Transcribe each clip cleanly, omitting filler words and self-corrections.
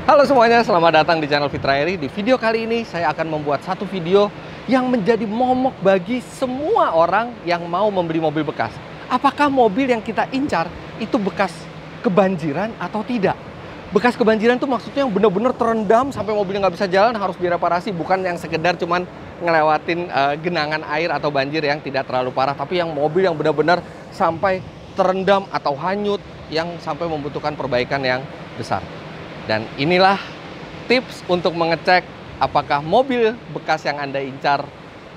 Halo semuanya, selamat datang di channel Fitra Eri. Di video kali ini saya akan membuat satu video yang menjadi momok bagi semua orang yang mau membeli mobil bekas. Apakah mobil yang kita incar itu bekas kebanjiran atau tidak? Bekas kebanjiran itu maksudnya yang benar-benar terendam sampai mobilnya nggak bisa jalan, harus direparasi, bukan yang sekedar cuman ngelewatin genangan air atau banjir yang tidak terlalu parah, tapi yang mobil yang benar-benar sampai terendam atau hanyut yang sampai membutuhkan perbaikan yang besar. Dan inilah tips untuk mengecek apakah mobil bekas yang Anda incar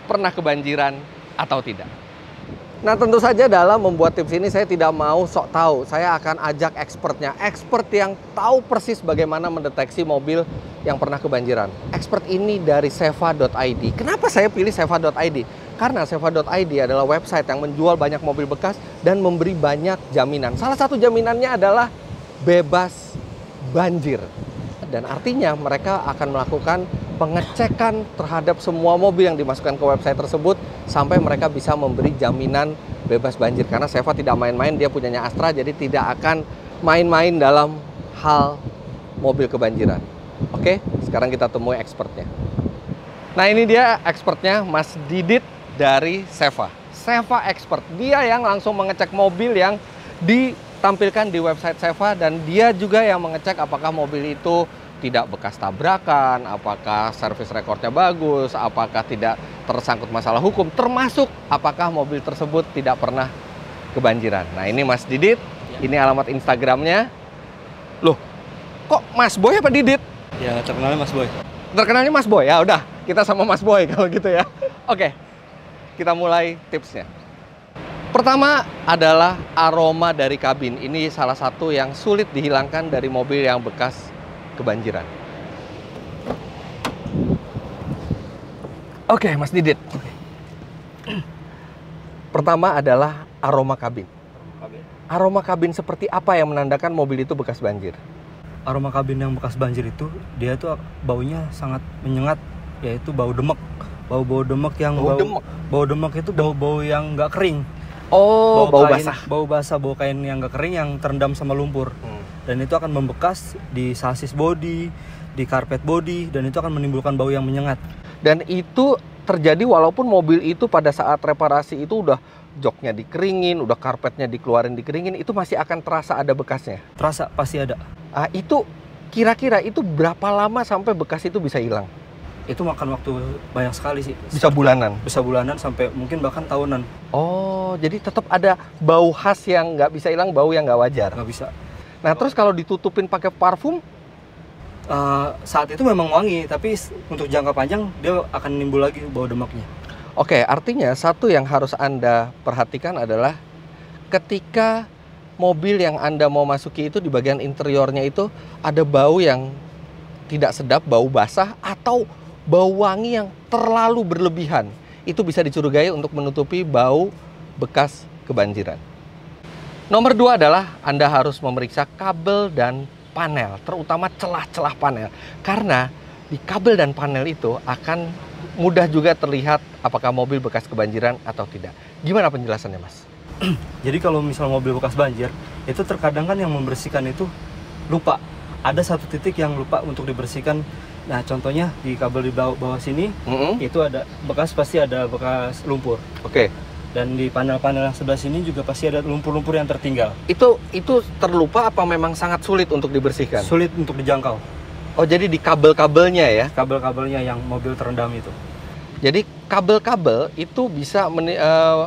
pernah kebanjiran atau tidak. Nah, tentu saja dalam membuat tips ini saya tidak mau sok tahu. Saya akan ajak expertnya, expert yang tahu persis bagaimana mendeteksi mobil yang pernah kebanjiran. Expert ini dari seva.id. Kenapa saya pilih seva.id? Karena seva.id adalah website yang menjual banyak mobil bekas dan memberi banyak jaminan. Salah satu jaminannya adalah bebas banjir. Dan artinya mereka akan melakukan pengecekan terhadap semua mobil yang dimasukkan ke website tersebut sampai mereka bisa memberi jaminan bebas banjir. Karena Seva tidak main-main, dia punyanya Astra, jadi tidak akan main-main dalam hal mobil kebanjiran. Oke, sekarang kita temui expertnya. Nah, ini dia expertnya, Mas Didit dari Seva. Seva Expert, dia yang langsung mengecek mobil yang ditampilkan di website Seva, dan dia juga yang mengecek apakah mobil itu tidak bekas tabrakan, apakah servis rekornya bagus, apakah tidak tersangkut masalah hukum, termasuk apakah mobil tersebut tidak pernah kebanjiran. Nah, ini Mas Didit, ini alamat Instagramnya. Loh, kok Mas Boy apa Didit? Ya, terkenalnya Mas Boy. Terkenalnya Mas Boy, ya udah, kita sama Mas Boy kalau gitu ya. Oke, kita mulai tipsnya. Pertama adalah aroma dari kabin. Ini salah satu yang sulit dihilangkan dari mobil yang bekas kebanjiran. Oke, Mas Didit. Pertama adalah aroma kabin. Aroma kabin seperti apa yang menandakan mobil itu bekas banjir? Aroma kabin yang bekas banjir itu, dia tuh baunya sangat menyengat, yaitu bau demek. Bau-bau demek yang bau demek itu bau-bau yang nggak kering. Oh, bau basah. Bau basah, bau kain yang nggak kering yang terendam sama lumpur. Dan itu akan membekas di sasis bodi, di karpet bodi, dan itu akan menimbulkan bau yang menyengat. Dan itu terjadi walaupun mobil itu pada saat reparasi itu udah joknya dikeringin, udah karpetnya dikeluarin dikeringin, itu masih akan terasa ada bekasnya? Terasa, pasti ada. Itu kira-kira itu berapa lama sampai bekas itu bisa hilang? Itu makan waktu banyak sekali sih. Bisa bulanan? Bisa bulanan sampai mungkin bahkan tahunan. Oh, jadi tetap ada bau khas yang nggak bisa hilang, bau yang nggak wajar? Nggak bisa. Nah, terus kalau ditutupin pakai parfum? Saat itu memang wangi, tapi untuk jangka panjang dia akan nimbul lagi bau demaknya. Oke, artinya satu yang harus Anda perhatikan adalah ketika mobil yang Anda mau masuki itu di bagian interiornya itu ada bau yang tidak sedap, bau basah, atau bau wangi yang terlalu berlebihan. Itu bisa dicurigai untuk menutupi bau bekas kebanjiran. Nomor 2 adalah Anda harus memeriksa kabel dan panel, terutama celah-celah panel. Karena di kabel dan panel itu akan mudah juga terlihat apakah mobil bekas kebanjiran atau tidak. Gimana penjelasannya, Mas? Jadi kalau misal mobil bekas banjir, itu terkadang kan yang membersihkan itu lupa. Ada satu titik yang lupa untuk dibersihkan. Nah, contohnya di kabel di bawah sini, itu ada bekas, pasti ada bekas lumpur. Oke. Dan di panel-panel yang sebelah sini juga pasti ada lumpur-lumpur yang tertinggal. Itu terlupa apa memang sangat sulit untuk dibersihkan? Sulit untuk dijangkau. Oh, jadi di kabel-kabelnya ya? Kabel-kabelnya yang mobil terendam itu. Jadi kabel-kabel itu bisa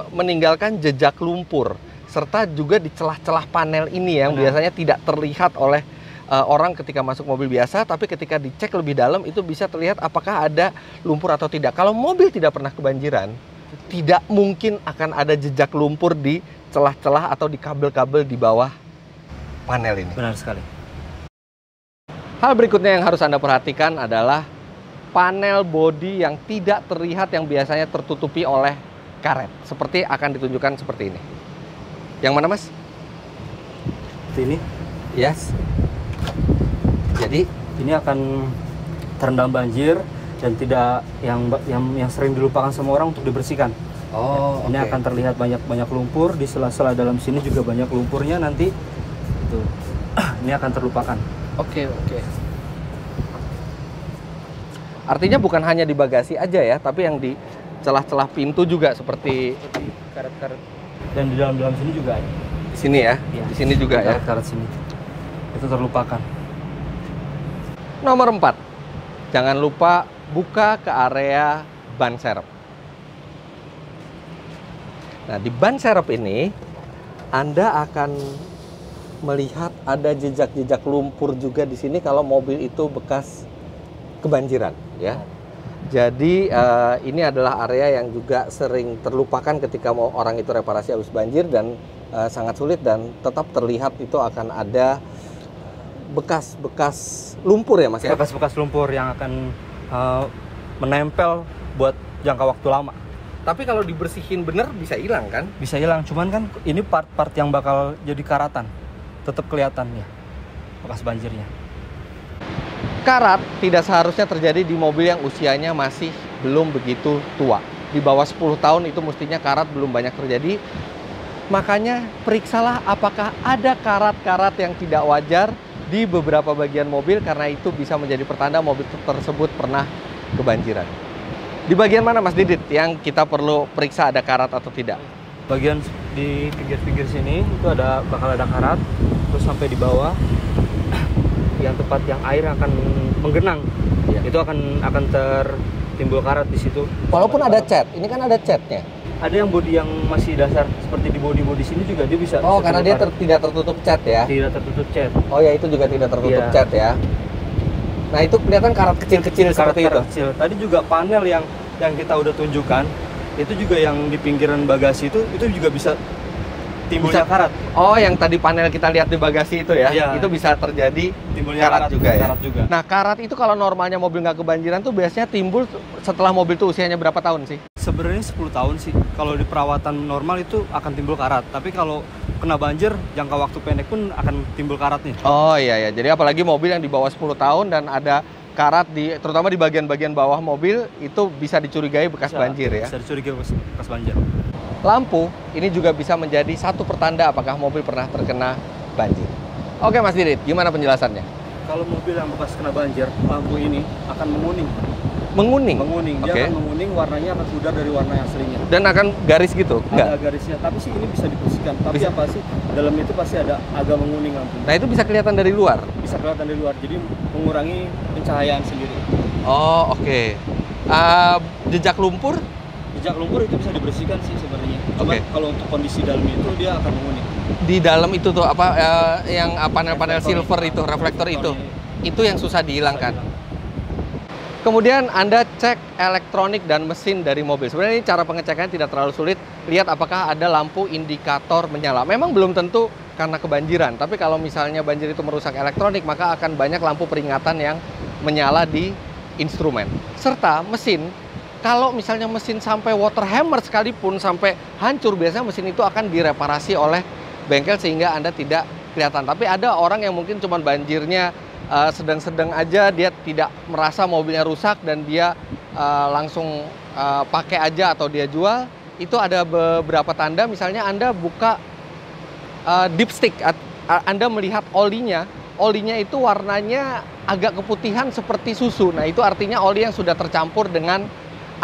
meninggalkan jejak lumpur. Serta juga di celah-celah panel ini yang biasanya tidak terlihat oleh orang ketika masuk mobil biasa. Tapi ketika dicek lebih dalam itu bisa terlihat apakah ada lumpur atau tidak. Kalau mobil tidak pernah kebanjiran, tidak mungkin akan ada jejak lumpur di celah-celah atau di kabel-kabel di bawah panel ini. Benar sekali. Hal berikutnya yang harus Anda perhatikan adalah panel bodi yang tidak terlihat yang biasanya tertutupi oleh karet. Seperti akan ditunjukkan seperti ini. Yang mana, Mas? Ini? Yes. Jadi ini akan terendam banjir dan tidak yang sering dilupakan sama orang untuk dibersihkan. Oh, ini akan terlihat banyak lumpur di sela-sela dalam sini, juga banyak lumpurnya nanti. Itu ini akan terlupakan. Oke. Artinya bukan hanya di bagasi aja ya, tapi yang di celah-celah pintu juga seperti karet-karet. Dan di dalam sini juga ada. Di sini ya, di sini juga ya. Karet sini. Itu terlupakan. Nomor 4, jangan lupa buka ke area ban serep. Nah, di ban serep ini Anda akan melihat ada jejak-jejak lumpur juga di sini kalau mobil itu bekas kebanjiran, ya. Jadi ini adalah area yang juga sering terlupakan ketika orang itu reparasi habis banjir dan sangat sulit, dan tetap terlihat itu akan ada bekas-bekas lumpur ya Mas ya? Bekas-bekas lumpur yang akan menempel buat jangka waktu lama. Tapi kalau dibersihin bener bisa hilang kan? Bisa hilang, cuman kan ini part-part yang bakal jadi karatan. Tetap kelihatan ya bekas banjirnya. Karat tidak seharusnya terjadi di mobil yang usianya masih belum begitu tua. Di bawah 10 tahun itu mestinya karat belum banyak terjadi. Makanya periksalah apakah ada karat-karat yang tidak wajar di beberapa bagian mobil, karena itu bisa menjadi pertanda mobil tersebut pernah kebanjiran. Di bagian mana Mas Didit yang kita perlu periksa ada karat atau tidak? Bagian di pinggir-pinggir sini itu bakal ada karat, terus sampai di bawah yang tempat yang air akan menggenang, ya. Itu akan tertimbul karat di situ. Walaupun ada cat, ini kan ada catnya. Ada yang bodi yang masih dasar seperti di bodi sini juga dia bisa. Oh, bisa karena dia tidak tertutup cat ya? Tidak tertutup cat. Oh ya, itu juga tidak tertutup cat ya. Nah, itu kelihatan karat kecil-kecil seperti itu. Kecil. Tadi juga panel yang kita udah tunjukkan, itu juga yang di pinggiran bagasi itu juga bisa timbulnya karat. Oh, yang tadi panel kita lihat di bagasi itu ya? Iya. Itu bisa terjadi timbulnya karat juga ya? Karat juga. Nah, karat itu kalau normalnya mobil nggak kebanjiran tuh biasanya timbul setelah mobil tuh usianya berapa tahun sih? Sebenarnya 10 tahun sih. Kalau di perawatan normal itu akan timbul karat. Tapi kalau kena banjir, jangka waktu pendek pun akan timbul karat nih. Oh iya ya. Jadi apalagi mobil yang di bawah 10 tahun dan ada karat terutama di bagian-bagian bawah mobil, itu bisa dicurigai bekas banjir ya? Bisa dicurigai bekas banjir. Lampu ini juga bisa menjadi satu pertanda apakah mobil pernah terkena banjir. Oke Mas Didit, gimana penjelasannya? Kalau mobil yang bekas kena banjir, lampu ini akan menguning. Menguning? Menguning, dia akan menguning, warnanya akan pudar dari warna aslinya. Dan akan garis gitu? Ada garisnya, tapi sih ini bisa dibersihkan. Tapi apa sih, dalamnya itu pasti ada agak menguning lampunya. Nah itu bisa kelihatan dari luar? Bisa kelihatan dari luar, jadi mengurangi pencahayaan sendiri. Oh oke. Jejak lumpur? Jejak lumpur itu bisa dibersihkan sih sebenarnya. Cuma kalau untuk kondisi dalamnya itu dia akan menguning. Di dalam itu tuh apa yang panel-panel silver itu, reflektor itu yang susah dihilangkan. Kemudian Anda cek elektronik dan mesin dari mobil. Sebenarnya ini cara pengecekannya tidak terlalu sulit. Lihat apakah ada lampu indikator menyala. Memang belum tentu karena kebanjiran, tapi kalau misalnya banjir itu merusak elektronik, maka akan banyak lampu peringatan yang menyala di instrumen. Serta mesin, kalau misalnya mesin sampai water hammer sekalipun, sampai hancur, biasanya mesin itu akan direparasi oleh bengkel sehingga Anda tidak kelihatan. Tapi ada orang yang mungkin cuma banjirnya sedang-sedang aja, dia tidak merasa mobilnya rusak dan dia langsung pakai aja atau dia jual. Itu ada beberapa tanda, misalnya Anda buka dipstick, Anda melihat olinya itu warnanya agak keputihan seperti susu. Nah itu artinya oli yang sudah tercampur dengan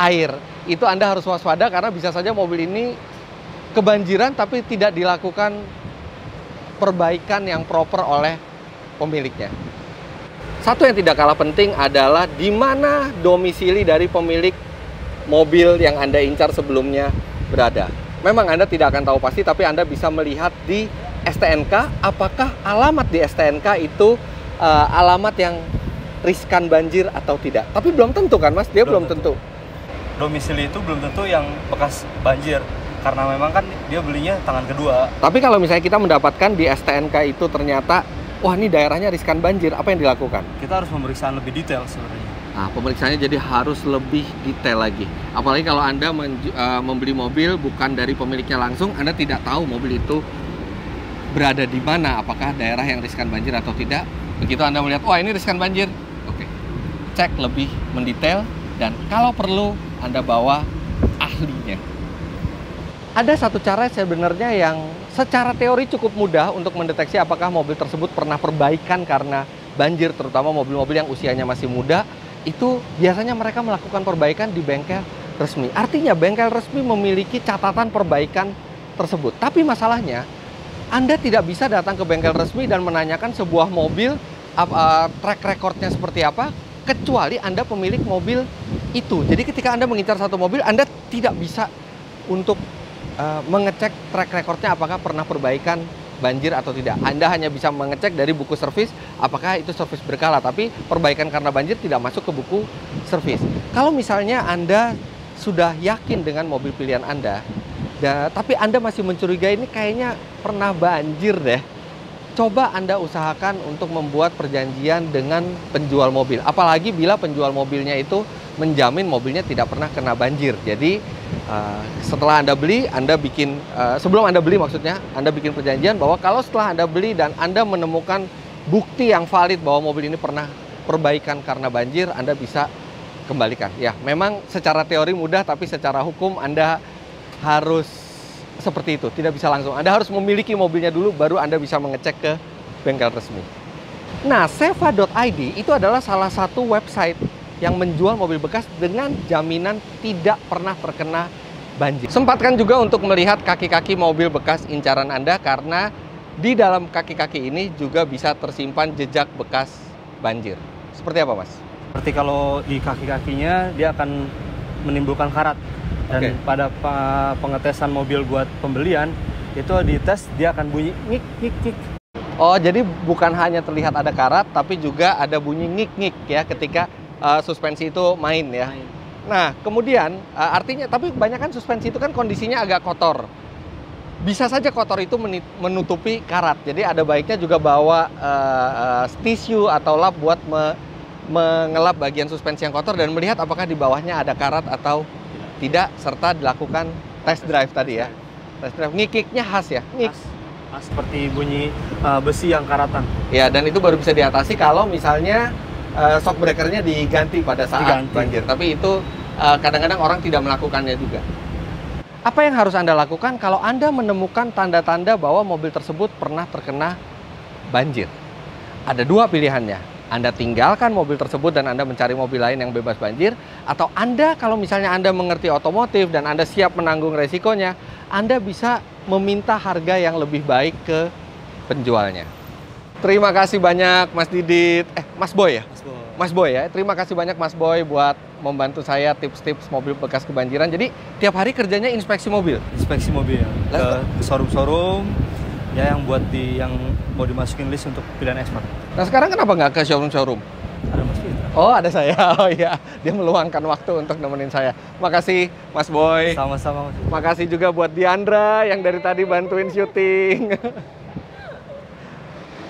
air. Itu Anda harus waspada karena bisa saja mobil ini kebanjiran tapi tidak dilakukan perbaikan yang proper oleh pemiliknya. Satu yang tidak kalah penting adalah di mana domisili dari pemilik mobil yang Anda incar sebelumnya berada. Memang Anda tidak akan tahu pasti, tapi Anda bisa melihat di STNK apakah alamat di STNK itu alamat yang riskan banjir atau tidak. Tapi belum tentu kan Mas, dia belum tentu. Domisili itu belum tentu yang bekas banjir, karena memang kan dia belinya tangan kedua. Tapi kalau misalnya kita mendapatkan di STNK itu ternyata, wah ini daerahnya riskan banjir, apa yang dilakukan? Kita harus pemeriksaan lebih detail sebenarnya. Nah, pemeriksaannya jadi harus lebih detail lagi. Apalagi kalau Anda membeli mobil bukan dari pemiliknya langsung, Anda tidak tahu mobil itu berada di mana, apakah daerah yang riskan banjir atau tidak. Begitu Anda melihat, wah ini riskan banjir, oke, cek lebih mendetail, dan kalau perlu Anda bawa ahlinya. Ada satu cara sebenarnya yang secara teori cukup mudah untuk mendeteksi apakah mobil tersebut pernah perbaikan karena banjir, terutama mobil-mobil yang usianya masih muda, itu biasanya mereka melakukan perbaikan di bengkel resmi. Artinya bengkel resmi memiliki catatan perbaikan tersebut. Tapi masalahnya, Anda tidak bisa datang ke bengkel resmi dan menanyakan sebuah mobil track recordnya seperti apa, kecuali Anda pemilik mobil itu. Jadi ketika Anda mengincar satu mobil, Anda tidak bisa untuk mengecek track recordnya apakah pernah perbaikan banjir atau tidak. Anda hanya bisa mengecek dari buku servis apakah itu servis berkala, tapi perbaikan karena banjir tidak masuk ke buku servis. Kalau misalnya Anda sudah yakin dengan mobil pilihan Anda, tapi Anda masih mencurigai ini kayaknya pernah banjir deh, coba Anda usahakan untuk membuat perjanjian dengan penjual mobil. Apalagi bila penjual mobilnya itu menjamin mobilnya tidak pernah kena banjir. Jadi setelah Anda beli, Anda bikin sebelum Anda beli maksudnya, Anda bikin perjanjian bahwa kalau setelah Anda beli dan Anda menemukan bukti yang valid bahwa mobil ini pernah perbaikan karena banjir, Anda bisa kembalikan. Ya, memang secara teori mudah, tapi secara hukum Anda harus seperti itu, tidak bisa langsung. Anda harus memiliki mobilnya dulu, baru Anda bisa mengecek ke bengkel resmi. Nah, seva.id itu adalah salah satu website yang menjual mobil bekas dengan jaminan tidak pernah terkena banjir. Sempatkan juga untuk melihat kaki-kaki mobil bekas incaran Anda, karena di dalam kaki-kaki ini juga bisa tersimpan jejak bekas banjir. Seperti apa, Mas? Seperti kalau di kaki-kakinya dia akan menimbulkan karat. Dan pada pengetesan mobil buat pembelian, itu dites dia akan bunyi ngik ngik ngik. Oh, jadi bukan hanya terlihat ada karat, tapi juga ada bunyi ngik ngik ya ketika suspensi itu main ya. Nah, kemudian artinya, tapi kebanyakan suspensi itu kan kondisinya agak kotor. Bisa saja kotor itu menutupi karat. Jadi ada baiknya juga bawa tisu atau lap buat mengelap bagian suspensi yang kotor dan melihat apakah di bawahnya ada karat atau tidak, serta dilakukan test drive tadi ya. Test drive, ngikiknya khas ya, ngik. Khas seperti bunyi besi yang karatan. Ya, dan itu baru bisa diatasi kalau misalnya shock breakernya diganti pada saat banjir. Tapi itu kadang-kadang orang tidak melakukannya juga. Apa yang harus Anda lakukan kalau Anda menemukan tanda-tanda bahwa mobil tersebut pernah terkena banjir? Ada dua pilihannya. Anda tinggalkan mobil tersebut dan Anda mencari mobil lain yang bebas banjir, atau Anda, kalau misalnya Anda mengerti otomotif dan Anda siap menanggung resikonya, Anda bisa meminta harga yang lebih baik ke penjualnya. Terima kasih banyak Mas Didit, Mas Boy ya? Mas Boy ya, terima kasih banyak Mas Boy buat membantu saya tips-tips mobil bekas kebanjiran. Jadi tiap hari kerjanya inspeksi mobil? Inspeksi mobil ya, ke showroom-showroom ya, yang buat yang mau dimasukin list untuk pilihan ekspor. Nah sekarang kenapa nggak ke showroom-showroom? Ada Mas Fitra. Oh ada saya, oh iya, dia meluangkan waktu untuk nemenin saya. Makasih Mas Boy. Sama-sama Mas Fitra. Makasih juga buat Diandra yang dari tadi bantuin syuting.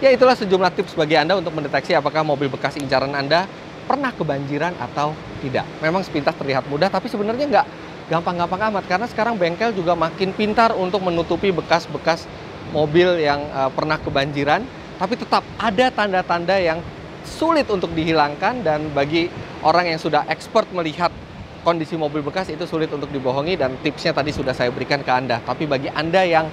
Ya, itulah sejumlah tips bagi Anda untuk mendeteksi apakah mobil bekas incaran Anda pernah kebanjiran atau tidak. Memang sepintas terlihat mudah, tapi sebenarnya nggak gampang-gampang amat, karena sekarang bengkel juga makin pintar untuk menutupi bekas-bekas mobil yang pernah kebanjiran, tapi tetap ada tanda-tanda yang sulit untuk dihilangkan, dan bagi orang yang sudah expert melihat kondisi mobil bekas itu sulit untuk dibohongi, dan tipsnya tadi sudah saya berikan ke Anda. Tapi bagi Anda yang,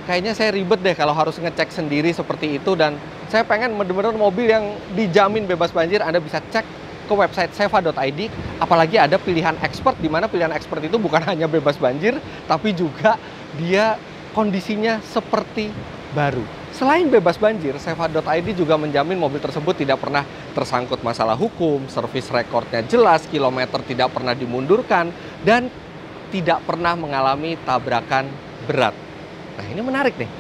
kayaknya saya ribet deh kalau harus ngecek sendiri seperti itu, dan saya pengen bener-bener mobil yang dijamin bebas banjir, Anda bisa cek ke website seva.id. Apalagi ada pilihan expert, di mana pilihan expert itu bukan hanya bebas banjir, tapi juga dia kondisinya seperti baru. Selain bebas banjir, seva.id juga menjamin mobil tersebut tidak pernah tersangkut masalah hukum, servis rekornya jelas, kilometer tidak pernah dimundurkan, dan tidak pernah mengalami tabrakan berat. Nah ini menarik nih.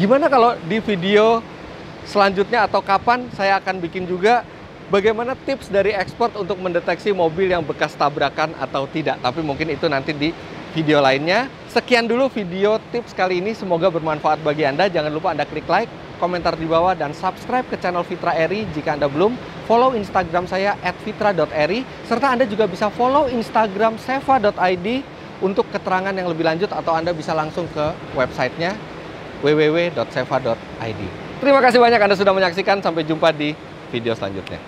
Gimana kalau di video selanjutnya atau kapan saya akan bikin juga bagaimana tips dari expert untuk mendeteksi mobil yang bekas tabrakan atau tidak. Tapi mungkin itu nanti di video lainnya. Sekian dulu video tips kali ini, semoga bermanfaat bagi Anda. Jangan lupa Anda klik like, komentar di bawah, dan subscribe ke channel Fitra Eri jika Anda belum. Follow Instagram saya @fitra.eri, serta Anda juga bisa follow Instagram seva.id untuk keterangan yang lebih lanjut, atau Anda bisa langsung ke websitenya www.seva.id. Terima kasih banyak Anda sudah menyaksikan, sampai jumpa di video selanjutnya.